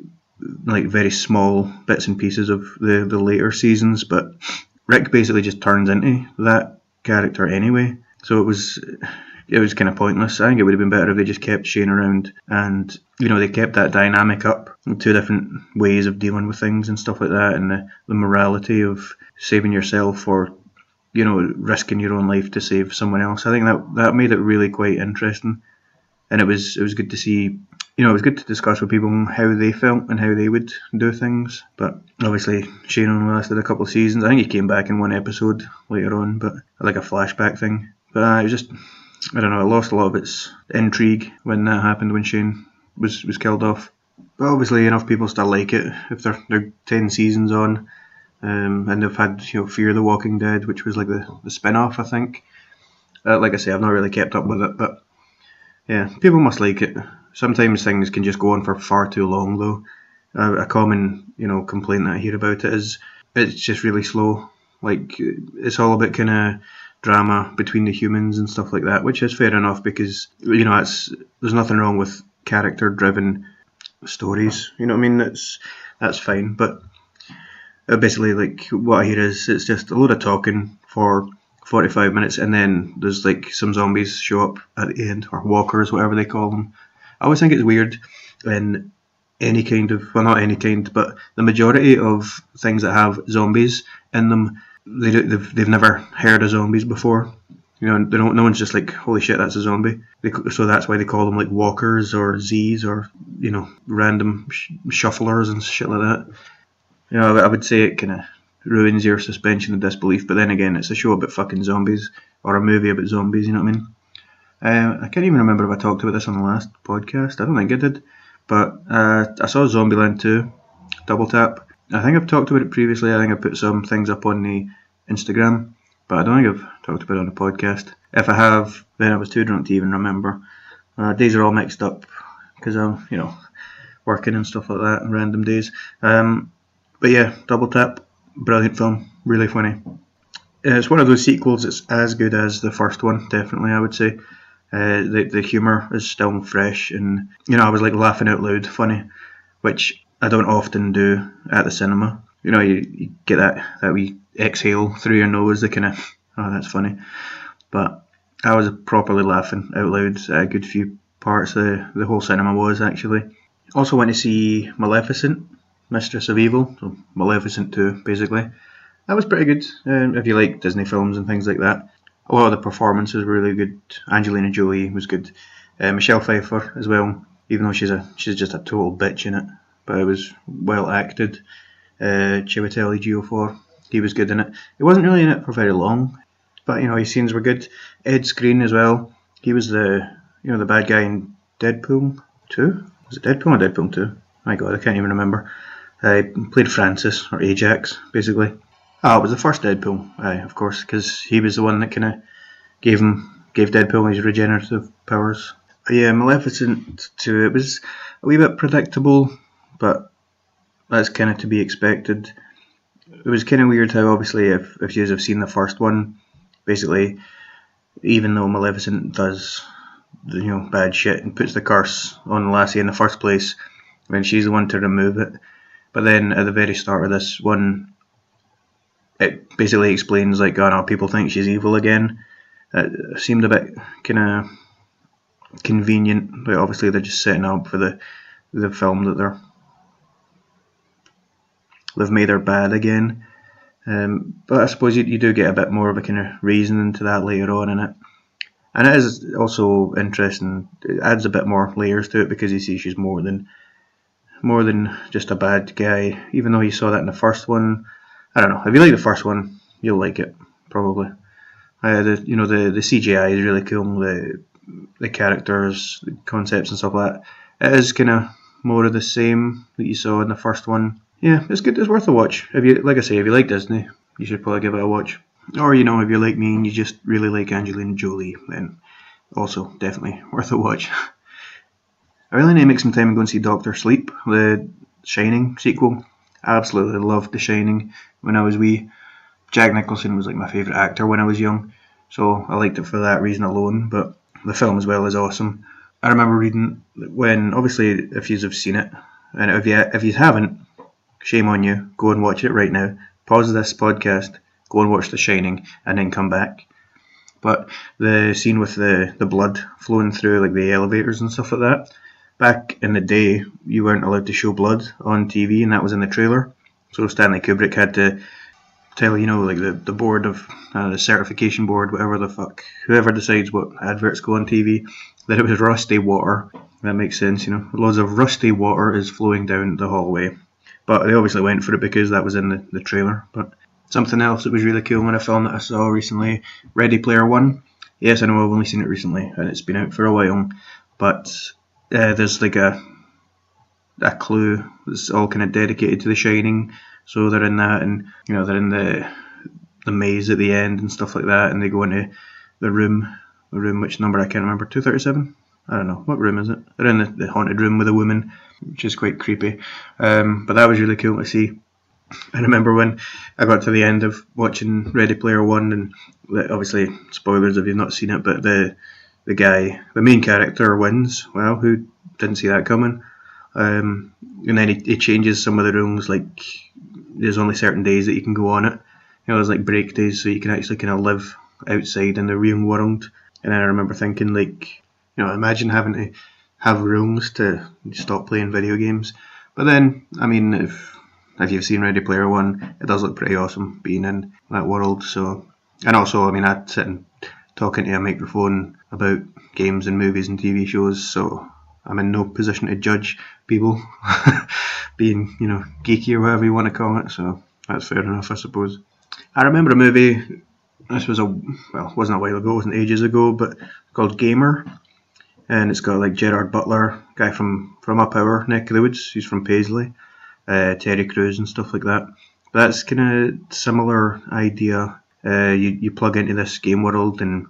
like very small bits and pieces of the later seasons, but Rick basically just turns into that character anyway. So it was kind of pointless. I think it would have been better if they just kept Shane around and, they kept that dynamic up. 2 different ways of dealing with things and stuff like that, and the morality of saving yourself or, risking your own life to save someone else. I think that made it really quite interesting. And it was good to see, it was good to discuss with people how they felt and how they would do things. But obviously Shane only lasted a couple of seasons. I think he came back in 1 episode later on, but like a flashback thing. But it was just, I don't know, it lost a lot of its intrigue when that happened, when Shane was killed off. But obviously enough people still like it if they're 10 seasons on, and they've had Fear the Walking Dead, which was like the spin-off, I think. Like I say, I've not really kept up with it, but yeah, people must like it. Sometimes things can just go on for far too long, though. A common, complaint that I hear about it is it's just really slow. Like, it's all about kind of drama between the humans and stuff like that, which is fair enough because there's nothing wrong with character-driven stories. You know what I mean? That's fine. But basically, like, what I hear is it's just a load of talking for 45 minutes, and then there's like some zombies show up at the end, or walkers, whatever they call them. I always think it's weird in any kind of, well, not any kind, but the majority of things that have zombies in them, they've never heard of zombies before. No one's just like, holy shit, that's a zombie. So that's why they call them like walkers or Z's or random shufflers and shit like that. I would say it kind of ruins your suspension of disbelief, but then again, it's a show about fucking zombies, or a movie about zombies, you know what I mean? I can't even remember if I talked about this on the last podcast. I don't think I did. But I saw Zombieland 2, Double Tap. I think I've talked about it previously. I think I put some things up on the Instagram, but I don't think I've talked about it on the podcast. If I have, then I was too drunk to even remember. Days are all mixed up because I'm, working and stuff like that, random days. But yeah, Double Tap, brilliant film, really funny. It's one of those sequels that's as good as the first one, definitely, I would say. The humour is still fresh, and I was like laughing out loud, funny, which I don't often do at the cinema. You get that wee exhale through your nose, the kind of, oh, that's funny. But I was properly laughing out loud at a good few parts. The whole cinema was, actually. Also went to see Maleficent, Mistress of Evil, so Maleficent 2, basically. That was pretty good, if you like Disney films and things like that. A lot of the performances were really good. Angelina Jolie was good. Michelle Pfeiffer as well, even though she's just a total bitch in it. But it was well acted. Chiwetel Ejiofor, he was good in it. He wasn't really in it for very long, but his scenes were good. Ed Skrein as well. He was the bad guy in Deadpool 2. Was it Deadpool or Deadpool 2? My God, I can't even remember. He played Francis, or Ajax, basically. Oh, it was the first Deadpool, aye, of course, because he was the one that kind of gave Deadpool his regenerative powers. But yeah, Maleficent 2, it was a wee bit predictable, but that's kind of to be expected. It was kind of weird how, obviously, if you have seen the first one, basically, even though Maleficent does bad shit and puts the curse on Lassie in the first place, when she's the one to remove it. But then at the very start of this one, it basically explains like, oh no, people think she's evil again. It seemed a bit kind of convenient, but obviously they're just setting up for the film that they've made her bad again. But I suppose you do get a bit more of a kind of reasoning to that later on in it. And it is also interesting. It adds a bit more layers to it because you see she's more than just a bad guy. Even though you saw that in the first one, I don't know. If you like the first one, you'll like it probably. The CGI is really cool. The characters, the concepts and stuff like that. It is kind of more of the same that you saw in the first one. Yeah, it's good. It's worth a watch. If you like Disney, you should probably give it a watch. Or if you're like me and you just really like Angelina Jolie, then also definitely worth a watch. I really need to make some time and go and see Doctor Sleep, the Shining sequel. I absolutely loved The Shining when I was wee. Jack Nicholson was like my favourite actor when I was young, so I liked it for that reason alone, but the film as well is awesome. I remember reading when, obviously, if you have seen it, and if you haven't, shame on you, go and watch it right now. Pause this podcast, go and watch The Shining, and then come back. But the scene with the blood flowing through like the elevators and stuff like that, back in the day, you weren't allowed to show blood on TV, and that was in the trailer. So Stanley Kubrick had to tell, like the board of, the certification board, whatever the fuck, whoever decides what adverts go on TV, that it was rusty water. That makes sense, Loads of rusty water is flowing down the hallway. But they obviously went for it because that was in the trailer. But something else that was really cool in a film that I saw recently, Ready Player One. Yes, I know I've only seen it recently, and it's been out for a while, but there's like a clue that's all kind of dedicated to The Shining. So they're in that, and they're in the maze at the end and stuff like that, and they go into the room which number I can't remember, 237. I don't know, what room is it? They're in the haunted room with a woman, which is quite creepy. But that was really cool to see. I remember when I got to the end of watching Ready Player One, and obviously spoilers if you've not seen it, but the main character wins. Well, who didn't see that coming? And then he changes some of the rules, like there's only certain days that you can go on it. There's like break days, so you can actually kind of live outside in the real world. And then I remember thinking, like, imagine having to have rules to stop playing video games. But then, I mean, if you've seen Ready Player One, it does look pretty awesome being in that world. So, and also, I mean, I'd sit and talking to a microphone about games and movies and TV shows, so I'm in no position to judge people being, geeky or whatever you want to call it. So that's fair enough, I suppose. I remember a movie. This was it wasn't a while ago, it wasn't ages ago, but called Gamer, and it's got like Gerard Butler, guy from up our neck of the woods. He's from Paisley, Terry Crews and stuff like that. But that's kind of similar idea. You plug into this game world and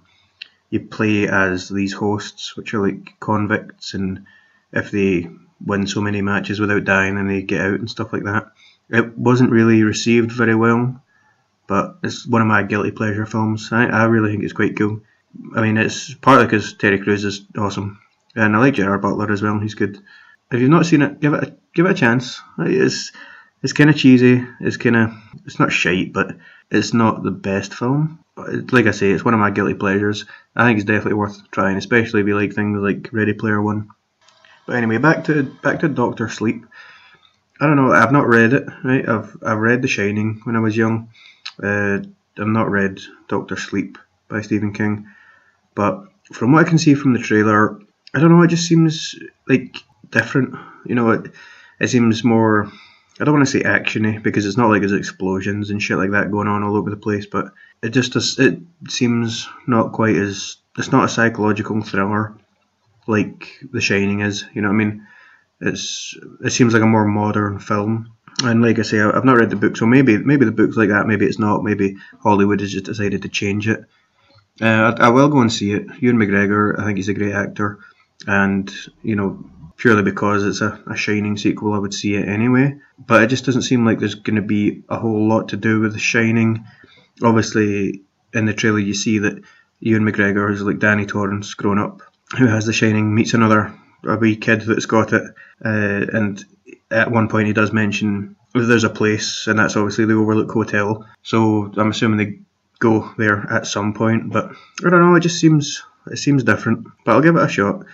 you play as these hosts, which are like convicts, and if they win so many matches without dying, then they get out and stuff like that. It wasn't really received very well, but it's one of my guilty pleasure films. I really think it's quite cool. I mean, it's partly because Terry Crews is awesome, and I like Gerard Butler as well. He's good. If you've not seen it, give it a chance. It's kind of cheesy. It's not shite, but it's not the best film. Like I say, it's one of my guilty pleasures. I think it's definitely worth trying, especially if you like things like Ready Player One. But anyway, back to Doctor Sleep. I don't know. I've not read it. Right, I've read The Shining when I was young. I've not read Doctor Sleep by Stephen King, but from what I can see from the trailer, I don't know. It just seems like different. It seems more. I don't want to say actiony because it's not like there's explosions and shit like that going on all over the place, but it seems not quite as. It's not a psychological thriller like The Shining is. You know what I mean? It seems like a more modern film. And like I say, I've not read the book, so maybe the book's like that. Maybe it's not. Maybe Hollywood has just decided to change it. I will go and see it. Ewan McGregor, I think he's a great actor, and purely because it's a Shining sequel, I would see it anyway. But it just doesn't seem like there's going to be a whole lot to do with The Shining. Obviously, in the trailer, you see that Ewan McGregor is like Danny Torrance grown up, who has The Shining, meets a wee kid that's got it, and at one point he does mention there's a place, and that's obviously the Overlook Hotel. So I'm assuming they go there at some point, but I don't know. It seems different, but I'll give it a shot.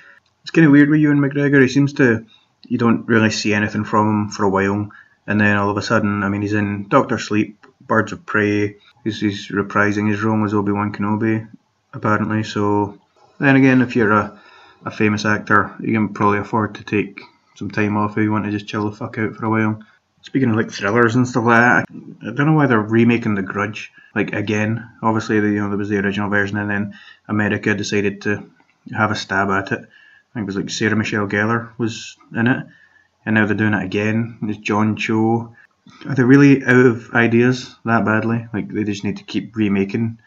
It's kind of weird with Ewan McGregor. You don't really see anything from him for a while, and then all of a sudden, I mean, he's in Doctor Sleep, Birds of Prey. He's reprising his role as Obi-Wan Kenobi, apparently. So then again, if you're a famous actor, you can probably afford to take some time off if you want to just chill the fuck out for a while. Speaking of like thrillers and stuff like that, I don't know why they're remaking The Grudge like again. Obviously, there was the original version, and then America decided to have a stab at it. I think it was like Sarah Michelle Gellar was in it, and now they're doing it again. There's John Cho. Are they really out of ideas that badly? Like they just need to keep remaking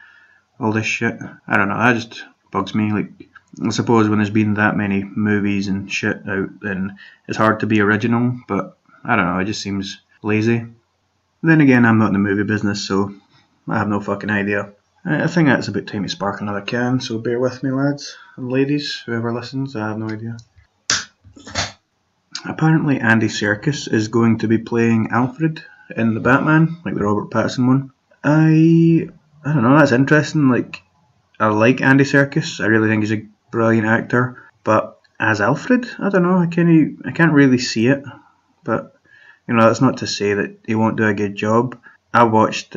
all this shit? I don't know. That just bugs me. Like I suppose when there's been that many movies and shit out, then it's hard to be original. But I don't know. It just seems lazy. Then again, I'm not in the movie business, so I have no fucking idea. I think that's about time to spark another can, so bear with me, lads and ladies, whoever listens. I have no idea. Apparently, Andy Serkis is going to be playing Alfred in the Batman, like the Robert Pattinson one. I don't know. That's interesting. Like, I like Andy Serkis. I really think he's a brilliant actor. But as Alfred, I don't know. I can't really see it. But that's not to say that he won't do a good job. I watched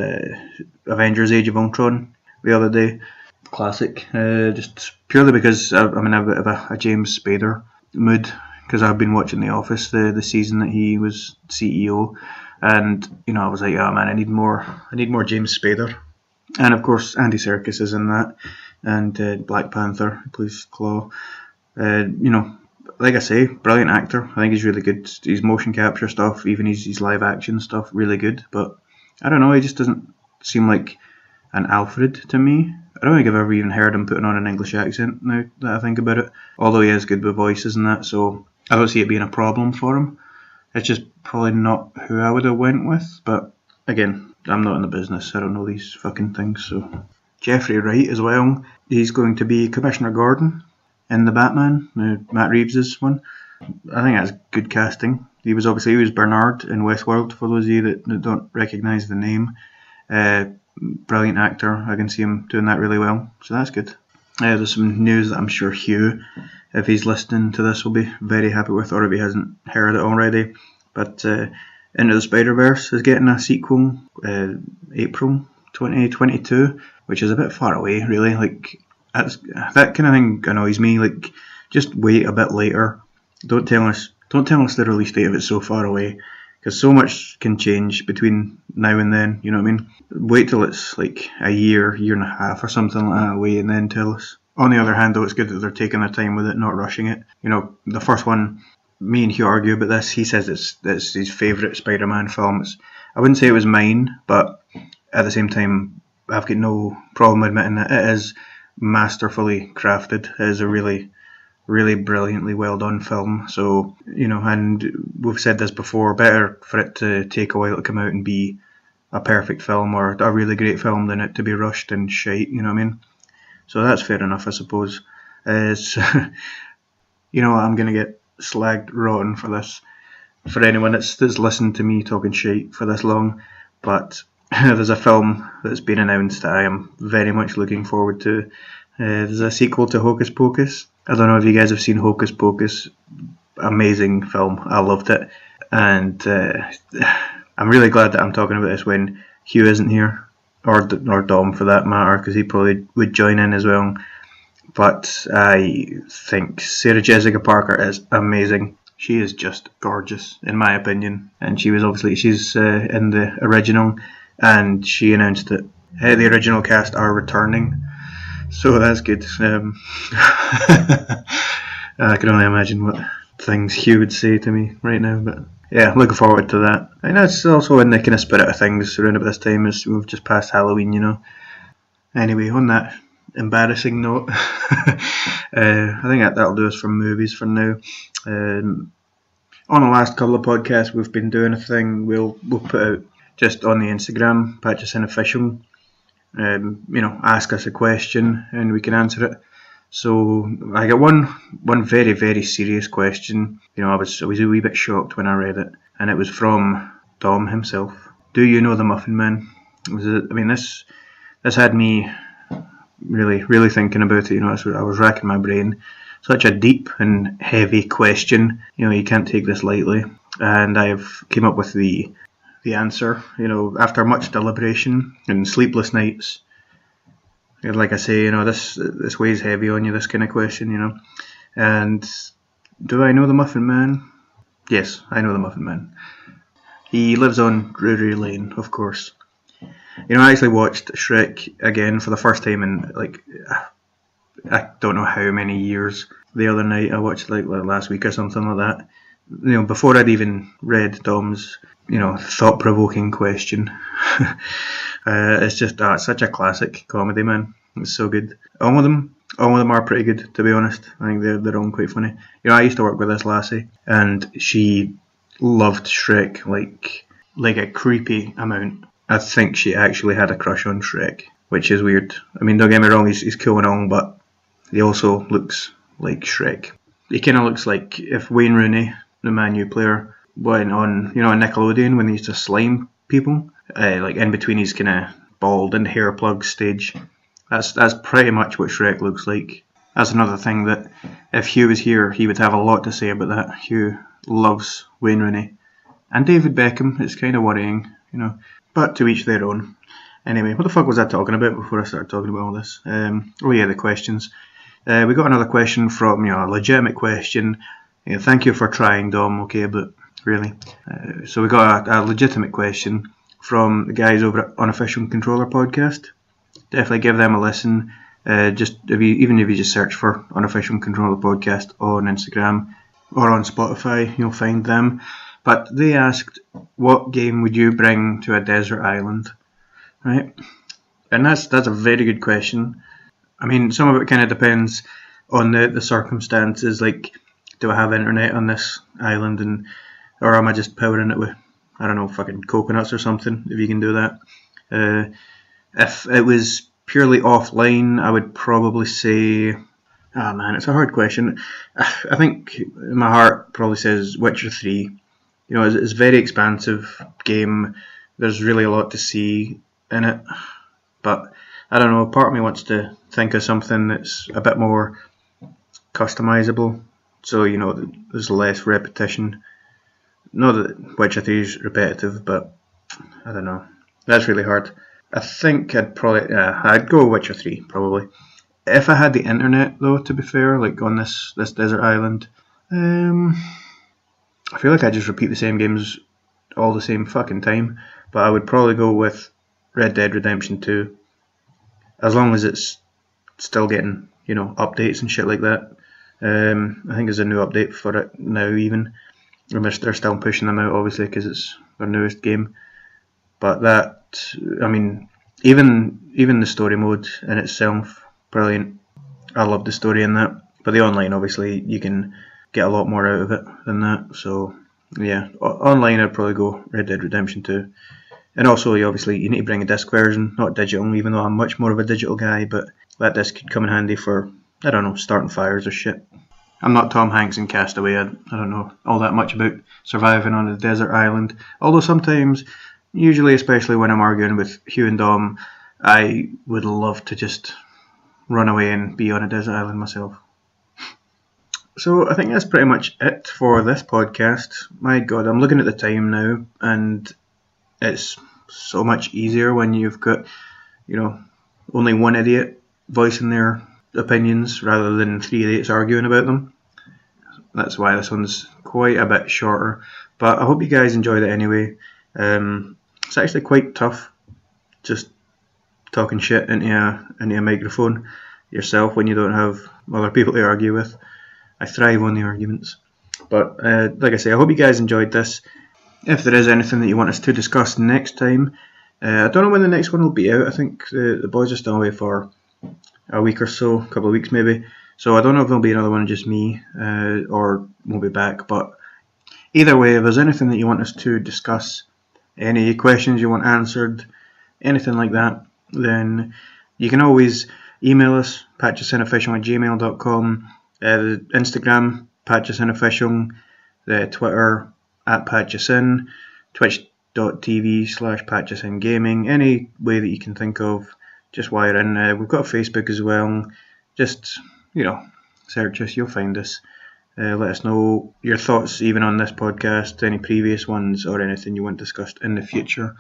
Avengers: Age of Ultron the other day. Classic. Just purely because I'm in a bit of a James Spader mood, because I've been watching The Office the season that he was CEO, and I was like, oh man, I need more James Spader. And of course Andy Serkis is in that, and Black Panther, he plays Claw. Like I say, brilliant actor. I think he's really good. His motion capture stuff, even his live action stuff, really good. But I don't know, he just doesn't seem like an Alfred to me. I don't think I've ever even heard him putting on an English accent now that I think about it. Although he is good with voices and that, so I don't see it being a problem for him. It's just probably not who I would have went with, but again, I'm not in the business. I don't know these fucking things, so... Jeffrey Wright as well. He's going to be Commissioner Gordon in the Batman, Matt Reeves' one. I think that's good casting. He was Bernard in Westworld, for those of you that don't recognise the name. Brilliant actor. I can see him doing that really well, so that's good. There's some news that I'm sure Hugh, if he's listening to this, will be very happy with, or if he hasn't heard it already. But Into the Spider-Verse is getting a sequel April 2022, which is a bit far away, really. Like, that kind of thing annoys me. Like, just wait a bit later. Don't tell us the release date if it's so far away, because so much can change between now and then. You know what I mean? Wait till it's like a year and a half or something like that away, and then tell us. On the other hand, though, it's good that they're taking their time with it, not rushing it. You know, the first one, me and Hugh argue about this. He says it's his favourite Spider-Man film. I wouldn't say it was mine, but at the same time, I've got no problem admitting that it is masterfully crafted. It is a really, really brilliantly well done film. So, you know, and we've said this before, better for it to take a while to come out and be a perfect film or a really great film than it to be rushed and shite, you know what I mean? So that's fair enough, I suppose. You know what, I'm going to get slagged rotten for this, for anyone that's listened to me talking shite for this long, but there's a film that's been announced that I am very much looking forward to. There's a sequel to Hocus Pocus. I don't know if you guys have seen Hocus Pocus. Amazing film. I loved it. And I'm really glad that I'm talking about this when Hugh isn't here, or Dom for that matter, because he probably would join in as well. But I think Sarah Jessica Parker is amazing. She is just gorgeous, in my opinion. And she's in the original, and she announced that the original cast are returning. So that's good. I can only imagine what things Hugh would say to me right now, but yeah, looking forward to that. I know it's also in the kind of spirit of things around about this time, as we've just passed Halloween, you know. Anyway, on that embarrassing note, I think that'll do us for movies for now. On the last couple of podcasts we've been doing a thing we'll put out just on the Instagram, patchusinofficial. You know, ask us a question and we can answer it. So I got one very, very serious question. You know, I was a wee bit shocked when I read it, and it was from Dom himself. Do you know the Muffin Man? This had me really, really thinking about it. You know, I was racking my brain. Such a deep and heavy question. You know, you can't take this lightly. And I've came up with the answer. You know, after much deliberation and sleepless nights. Like I say, you know, this weighs heavy on you, this kind of question, you know. And do I know the Muffin Man? Yes, I know the Muffin Man. He lives on Drury Lane, of course. You know, I actually watched Shrek again for the first time in, like, I don't know how many years. The other night I watched, like last week or something like that. You know, before I'd even read Dom's, you know, thought-provoking question. It's just such a classic comedy, man. It's so good. All of them are pretty good, to be honest. I think they're all quite funny. You know, I used to work with this lassie, and she loved Shrek like a creepy amount. I think she actually had a crush on Shrek, which is weird. I mean, don't get me wrong, he's cool and all, but he also looks like Shrek. He kind of looks like if Wayne Rooney, the Man U player, went on, you know, on Nickelodeon when he used to slime people, like in between his kind of bald and hair plug stage. That's pretty much what Shrek looks like. That's another thing that if Hugh was here, he would have a lot to say about that. Hugh loves Wayne Rooney and David Beckham. It's kind of worrying, you know, but to each their own. Anyway, what the fuck was I talking about before I started talking about all this? Oh yeah, the questions. We got another question from, you know, a legitimate question. Yeah, thank you for trying, Dom, okay, but really. So we got a legitimate question from the guys over at Unofficial Controller Podcast. Definitely give them a listen. Even if you just search for Unofficial Controller Podcast on Instagram or on Spotify, you'll find them. But they asked, what game would you bring to a desert island? Right? And that's a very good question. I mean, some of it kind of depends on the circumstances. Like, do I have internet on this island, or am I just powering it with, I don't know, fucking coconuts or something? If you can do that. If it was purely offline, I would probably say, ah man, it's a hard question. I think my heart probably says Witcher 3. You know, it's a very expansive game. There's really a lot to see in it, but I don't know. Part of me wants to think of something that's a bit more customizable, so you know there's less repetition. Not that Witcher 3 is repetitive, but I don't know. That's really hard. I think I'd go Witcher 3 probably. If I had the internet though, to be fair, like on this desert island, I feel like I just repeat the same games all the same fucking time. But I would probably go with Red Dead Redemption 2, as long as it's still getting updates and shit like that. I think there's a new update for it now even, and they're still pushing them out obviously because it's their newest game. But that, I mean, even the story mode in itself, brilliant. I love the story in that. But the online, obviously, you can get a lot more out of it than that. So yeah, online I'd probably go Red Dead Redemption 2. And also, obviously, you need to bring a disc version, not digital, even though I'm much more of a digital guy, but that disc could come in handy for, I don't know, starting fires or shit. I'm not Tom Hanks in Castaway. I don't know all that much about surviving on a desert island. Although sometimes, usually especially when I'm arguing with Hugh and Dom, I would love to just run away and be on a desert island myself. So I think that's pretty much it for this podcast. My God, I'm looking at the time now, and it's so much easier when you've got, only one idiot voicing their opinions rather than three idiots arguing about them. That's why this one's quite a bit shorter. But I hope you guys enjoyed it anyway. It's actually quite tough just talking shit into a microphone yourself when you don't have other people to argue with. I thrive on the arguments. But like I say, I hope you guys enjoyed this. If there is anything that you want us to discuss next time, I don't know when the next one will be out. I think the boys are still away for a week or so, a couple of weeks maybe. So I don't know if there'll be another one just me or we'll be back. But either way, if there's anything that you want us to discuss, any questions you want answered, anything like that, then you can always email us, patchusinofficial@gmail.com, the Instagram, patchusinofficial, the Twitter, @patchusin, twitch.tv/patchusingaming, any way that you can think of, just wire in. We've got a Facebook as well. Just, search us, you'll find us. Let us know your thoughts even on this podcast, any previous ones, or anything you want discussed in the future.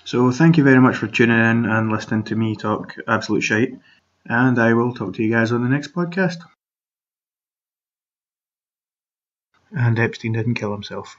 So thank you very much for tuning in and listening to me talk absolute shite, and I will talk to you guys on the next podcast. And Epstein didn't kill himself.